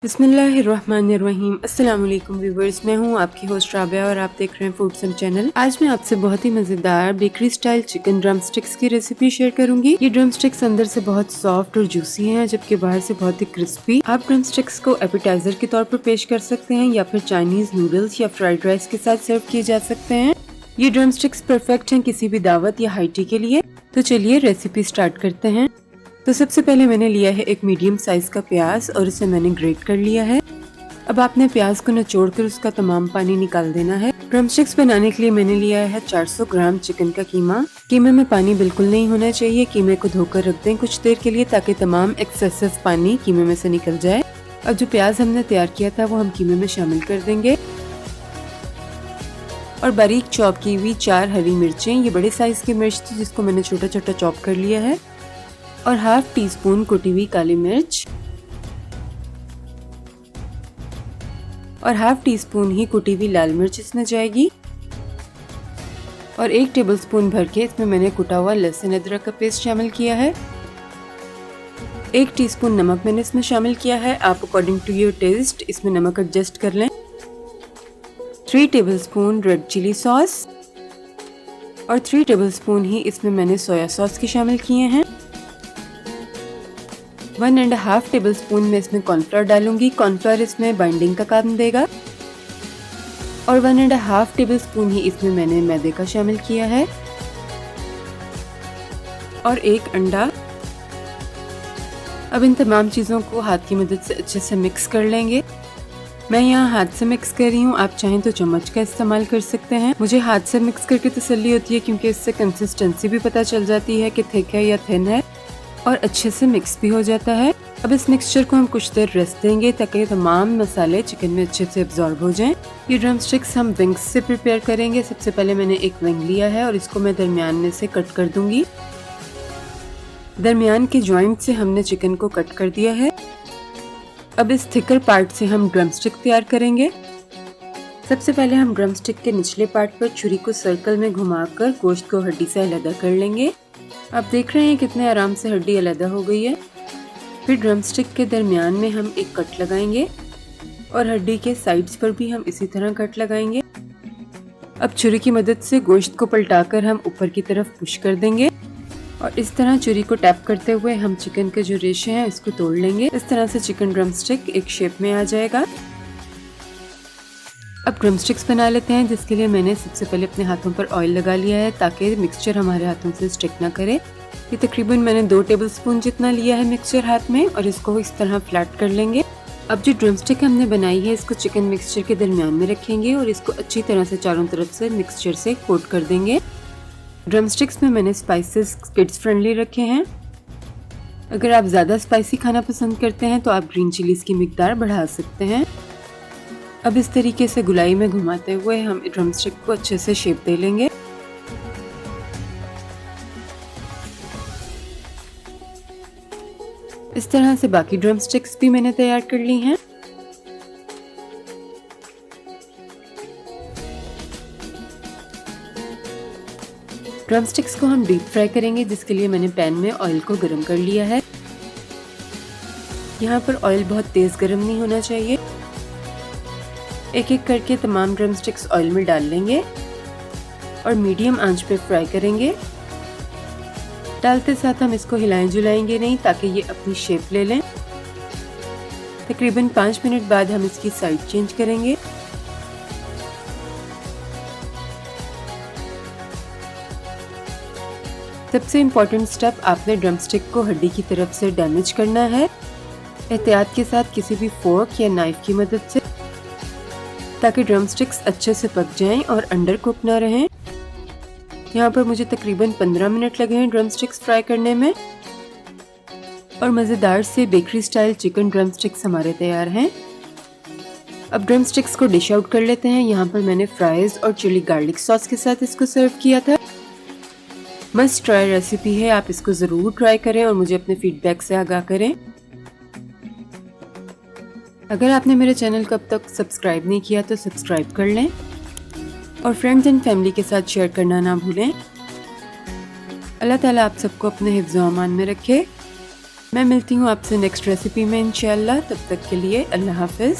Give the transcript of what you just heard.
बिस्मिल्लाहिर्रहमानिर्रहीम। अस्सलाम वालेकुम व्यूवर्स, मैं हूँ आपकी होस्ट राबिया और आप देख रहे हैं फूड सम चैनल। आज मैं आपसे बहुत ही मजेदार bakery style chicken drum sticks की रेसिपी शेयर करूंगी। ये ड्रम स्टिक्स अंदर से बहुत सॉफ्ट और जूसी हैं, जबकि बाहर से बहुत ही क्रिस्पी। आप ड्रम स्टिक्स को एपेटाइजर के तौर पर पेश कर सकते हैं या फिर चाइनीज नूडल्स या फ्राइड राइस के साथ सर्व किए जा सकते हैं। ये ड्रम स्टिक्स परफेक्ट हैं किसी भी दावत या हाई टी के लिए। तो चलिए रेसिपी स्टार्ट करते हैं। तो सबसे पहले मैंने लिया है एक मीडियम साइज का प्याज और इसे मैंने ग्रेट कर लिया है। अब आपने प्याज को निचोड़कर उसका तमाम पानी निकाल देना है। ड्रम स्टिक्स बनाने के लिए मैंने लिया है 400 ग्राम चिकन का कीमा। कीमे में पानी बिल्कुल नहीं होना चाहिए। कीमे को धोकर रख दें कुछ देर के लिए ताकि तमाम एक्सेसिव पानी कीमे में से निकल जाए। अब जो प्याज हमने तैयार किया था वो हम कीमे में शामिल कर देंगे और बारीक चॉप की हुई 4 हरी मिर्चें, ये बड़े साइज की मिर्च थी जिसको मैंने छोटा छोटा चॉप कर लिया है, और हाफ टी स्पून कुटी हुई काली मिर्च और हाफ टी स्पून ही कुटी हुई लाल मिर्च इसमें जाएगी, और 1 टेबलस्पून भर के इसमें मैंने कुटा हुआ लहसुन अदरक का पेस्ट शामिल किया है। 1 टीस्पून नमक मैंने इसमें शामिल किया है। आप अकॉर्डिंग टू योर टेस्ट इसमें नमक एडजस्ट कर लें। 3 टेबलस्पून रेड चिली सॉस और 3 टेबलस्पून ही इसमें मैंने सोया सॉस के शामिल किए हैं। 1.5 टेबलस्पून में इसमें कॉर्नफ्लोर डालूंगी। कॉर्नफ्लोर इसमें बाइंडिंग का काम देगा। और 1.5 टेबलस्पून ही इसमें मैंने मैदे का शामिल किया है और 1 अंडा। अब इन तमाम चीज़ों को हाथ की मदद से अच्छे से मिक्स कर लेंगे। मैं यहाँ हाथ से मिक्स कर रही हूँ, आप चाहें तो चम्मच का इस्तेमाल कर सकते हैं। मुझे हाथ से मिक्स करके तसल्ली होती है क्योंकि इससे कंसिस्टेंसी भी पता चल जाती है कि थिक है या थिन है, और अच्छे से मिक्स भी हो जाता है। अब इस मिक्सचर को हम कुछ देर रेस्ट देंगे ताकि तमाम मसाले चिकन में अच्छे से एब्जॉर्ब हो जाएं। ये ड्रम स्टिक्स हम विंग्स से प्रिपेयर करेंगे। सबसे पहले मैंने एक विंग लिया है और इसको मैं दरमियान में से कट कर दूंगी। दरमियान के जॉइंट से हमने चिकन को कट कर दिया है। अब इस थिकर पार्ट से हम ड्रम स्टिक तैयार करेंगे। सबसे पहले हम ड्रम स्टिक के निचले पार्ट पर छुरी को सर्कल में घुमाकर गोश्त को हड्डी से अलग कर लेंगे। आप देख रहे हैं कितने आराम से हड्डी अलग हो गई है। फिर ड्रम स्टिक के दरमियान में हम एक कट लगाएंगे और हड्डी के साइड्स पर भी हम इसी तरह कट लगाएंगे। अब छुरी की मदद से गोश्त को पलटाकर हम ऊपर की तरफ पुश कर देंगे और इस तरह छुरी को टैप करते हुए हम चिकन के जो रेशे हैं इसको तोड़ लेंगे। इस तरह से चिकन ड्रम स्टिक एक शेप में आ जाएगा। अब ड्रम स्टिक्स बना लेते हैं, जिसके लिए मैंने सबसे पहले अपने हाथों पर ऑयल लगा लिया है ताकि मिक्सचर हमारे हाथों से स्टिक ना करे। ये तकरीबन मैंने 2 टेबलस्पून जितना लिया है मिक्सचर हाथ में, और इसको इस तरह फ्लैट कर लेंगे। अब जो ड्रम स्टिक हमने बनाई है इसको चिकन मिक्सचर के दरमियान में रखेंगे और इसको अच्छी तरह से चारों तरफ से मिक्सचर से कोट कर देंगे। ड्रम स्टिक्स में मैंने स्पाइसेस किड्स फ्रेंडली रखे हैं। अगर आप ज़्यादा स्पाइसी खाना पसंद करते हैं तो आप ग्रीन चिलीज की मिकदार बढ़ा सकते हैं। अब इस तरीके से गुलाई में घुमाते हुए हम ड्रम स्टिक को अच्छे से शेप दे लेंगे। इस तरह से बाकी ड्रम स्टिक्स भी मैंने तैयार कर ली हैं। ड्रम स्टिक्स को हम डीप फ्राई करेंगे, जिसके लिए मैंने पैन में ऑयल को गर्म कर लिया है। यहाँ पर ऑयल बहुत तेज गर्म नहीं होना चाहिए। एक एक करके तमाम ड्रम स्टिक्स ऑयल में डाल लेंगे और मीडियम आंच पे फ्राई करेंगे। डालते साथ हम इसको हिलाएं जुलाएंगे नहीं ताकि ये अपनी शेप ले लें। तकरीबन 5 मिनट बाद हम इसकी साइड चेंज करेंगे। सबसे इम्पोर्टेंट स्टेप, आपने ड्रम स्टिक को हड्डी की तरफ से डैमेज करना है, एहतियात के साथ किसी भी फोर्क या नाइफ की मदद से, ताकि ड्रम स्टिक्स अच्छे से पक जाएं और अंडर कुक ना रहें। यहाँ पर मुझे तकरीबन 15 मिनट लगे हैं ड्रम स्टिक्स फ्राई करने में, और मज़ेदार से bakery style chicken drum sticks हमारे तैयार हैं। अब ड्रम स्टिक्स को डिश आउट कर लेते हैं। यहाँ पर मैंने फ्राइज और चिली गार्लिक सॉस के साथ इसको सर्व किया था। मस्ट ट्राई रेसिपी है, आप इसको ज़रूर ट्राई करें और मुझे अपने फीडबैक से आगाह करें। अगर आपने मेरे चैनल को अब तक सब्सक्राइब नहीं किया तो सब्सक्राइब कर लें और फ्रेंड्स एंड फैमिली के साथ शेयर करना ना भूलें। अल्लाह ताला आप सबको अपने हिफ्ज़-ओ-अमान में रखे। मैं मिलती हूँ आपसे नेक्स्ट रेसिपी में इंशाल्लाह। तब तक के लिए अल्लाह हाफिज।